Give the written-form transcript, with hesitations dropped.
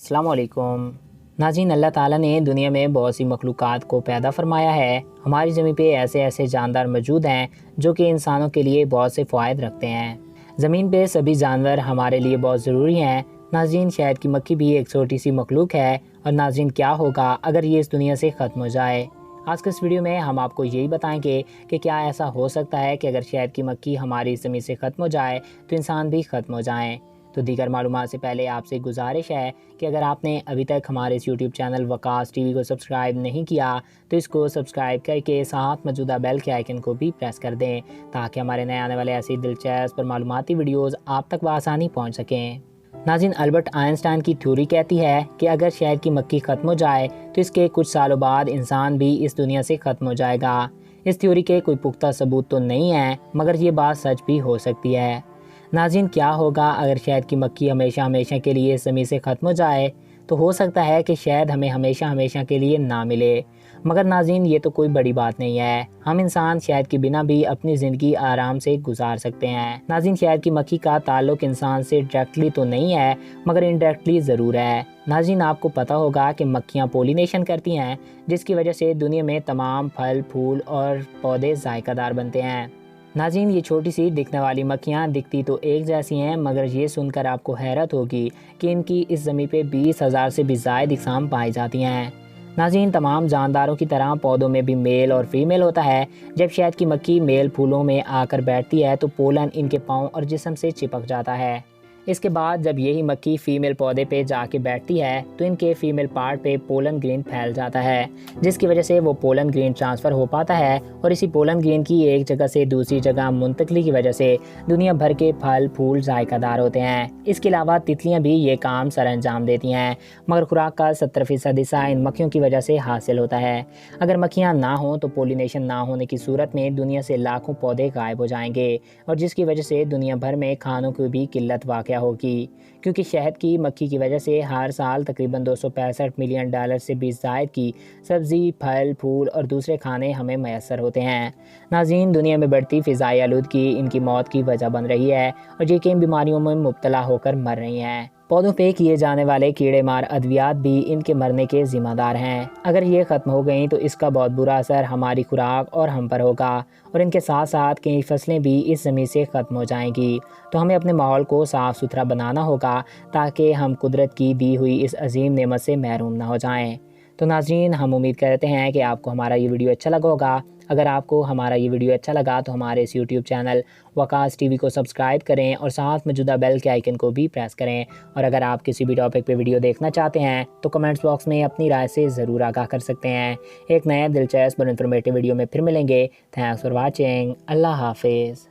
السلام علیکم ناظرین، اللہ تعالیٰ نے دنیا میں بہت سی مخلوقات کو پیدا فرمایا ہے۔ ہماری زمین پہ ایسے جاندار موجود ہیں جو کہ انسانوں کے لیے بہت سے فوائد رکھتے ہیں۔ زمین پہ سبھی جانور ہمارے لیے بہت ضروری ہیں۔ ناظرین، شہد کی مکھی بھی ایک چھوٹی سی مخلوق ہے، اور ناظرین کیا ہوگا اگر یہ اس دنیا سے ختم ہو جائے؟ آج کے اس ویڈیو میں ہم آپ کو یہی بتائیں گے کہ کیا ایسا ہو سکتا ہے کہ اگر شہد کی مکھی ہماری زمین سے ختم ہو جائے تو انسان بھی ختم ہو جائیں۔ تو دیگر معلومات سے پہلے آپ سے گزارش ہے کہ اگر آپ نے ابھی تک ہمارے اس یوٹیوب چینل وقاص ٹی وی کو سبسکرائب نہیں کیا تو اس کو سبسکرائب کر کے ساتھ موجودہ بیل کے آئیکن کو بھی پریس کر دیں تاکہ ہمارے نئے آنے والے ایسی دلچسپ اور معلوماتی ویڈیوز آپ تک بآسانی پہنچ سکیں۔ ناظرین، البرٹ آئنسٹائن کی تھیوری کہتی ہے کہ اگر شہد کی مکھی ختم ہو جائے تو اس کے کچھ سالوں بعد انسان بھی اس دنیا سے ختم ہو جائے گا۔ اس تھیوری کے کوئی پختہ ثبوت تو نہیں ہے، مگر یہ بات سچ بھی ہو سکتی ہے۔ ناظرین، کیا ہوگا اگر شہد کی مکھی ہمیشہ کے لیے اس زمین سے ختم ہو جائے؟ تو ہو سکتا ہے کہ شہد ہمیں ہمیشہ کے لیے نہ ملے، مگر ناظرین یہ تو کوئی بڑی بات نہیں ہے۔ ہم انسان شہد کے بنا بھی اپنی زندگی آرام سے گزار سکتے ہیں۔ ناظرین، شہد کی مکھی کا تعلق انسان سے ڈائریکٹلی تو نہیں ہے، مگر انڈائریکٹلی ضرور ہے۔ ناظرین، آپ کو پتہ ہوگا کہ مکھیاں پولینیشن کرتی ہیں، جس کی وجہ سے دنیا میں تمام پھل، پھول اور پودے ذائقہ دار بنتے ہیں۔ ناظرین، یہ چھوٹی سی دکھنے والی مکھیاں دکھتی تو ایک جیسی ہیں، مگر یہ سن کر آپ کو حیرت ہوگی کہ ان کی اس زمین پہ 20,000 سے بھی زائد اقسام پائی جاتی ہیں۔ ناظرین، تمام جانداروں کی طرح پودوں میں بھی میل اور فیمیل ہوتا ہے۔ جب شہد کی مکھی میل پھولوں میں آ کر بیٹھتی ہے تو پولن ان کے پاؤں اور جسم سے چپک جاتا ہے۔ اس کے بعد جب یہی مکھی فیمیل پودے پہ جا کے بیٹھتی ہے تو ان کے فیمیل پارٹ پہ پولن گرین پھیل جاتا ہے، جس کی وجہ سے وہ پولن گرین ٹرانسفر ہو پاتا ہے، اور اسی پولن گرین کی ایک جگہ سے دوسری جگہ منتقلی کی وجہ سے دنیا بھر کے پھل پھول ذائقہ دار ہوتے ہیں۔ اس کے علاوہ تتلیاں بھی یہ کام سر انجام دیتی ہیں، مگر خوراک کا 70% حصہ ان مکھیوں کی وجہ سے حاصل ہوتا ہے۔ اگر مکھیاں نہ ہوں تو پولینیشن نہ ہونے کی صورت میں دنیا سے لاکھوں پودے غائب ہو جائیں گے، اور جس کی وجہ سے دنیا بھر میں کھانوں کی بھی قلت واقع ہوگی، کیونکہ شہد کی مکھی کی وجہ سے ہر سال تقریباً $265 ملین سے بھی زائد کی سبزی، پھل، پھول اور دوسرے کھانے ہمیں میسر ہوتے ہیں۔ ناظرین، دنیا میں بڑھتی فضائی آلودگی ان کی موت کی وجہ بن رہی ہے، اور یہ کئی بیماریوں میں مبتلا ہو کر مر رہی ہیں۔ پودوں پہ کیے جانے والے کیڑے مار ادویات بھی ان کے مرنے کے ذمہ دار ہیں۔ اگر یہ ختم ہو گئیں تو اس کا بہت برا اثر ہماری خوراک اور ہم پر ہوگا، اور ان کے ساتھ کئی فصلیں بھی اس زمین سے ختم ہو جائیں گی۔ تو ہمیں اپنے ماحول کو صاف ستھرا بنانا ہوگا تاکہ ہم قدرت کی دی ہوئی اس عظیم نعمت سے محروم نہ ہو جائیں۔ تو ناظرین، ہم امید کرتے ہیں کہ آپ کو ہمارا یہ ویڈیو اچھا لگا ہوگا۔ اگر آپ کو ہمارا یہ ویڈیو اچھا لگا تو ہمارے اس یوٹیوب چینل وقاص ٹی وی کو سبسکرائب کریں اور ساتھ موجودہ بیل کے آئیکن کو بھی پریس کریں، اور اگر آپ کسی بھی ٹاپک پہ ویڈیو دیکھنا چاہتے ہیں تو کمنٹس باکس میں اپنی رائے سے ضرور آگاہ کر سکتے ہیں۔ ایک نئے دلچسپ اور انفارمیٹیو ویڈیو میں پھر ملیں گے۔ Thanks for watching. اللہ حافظ۔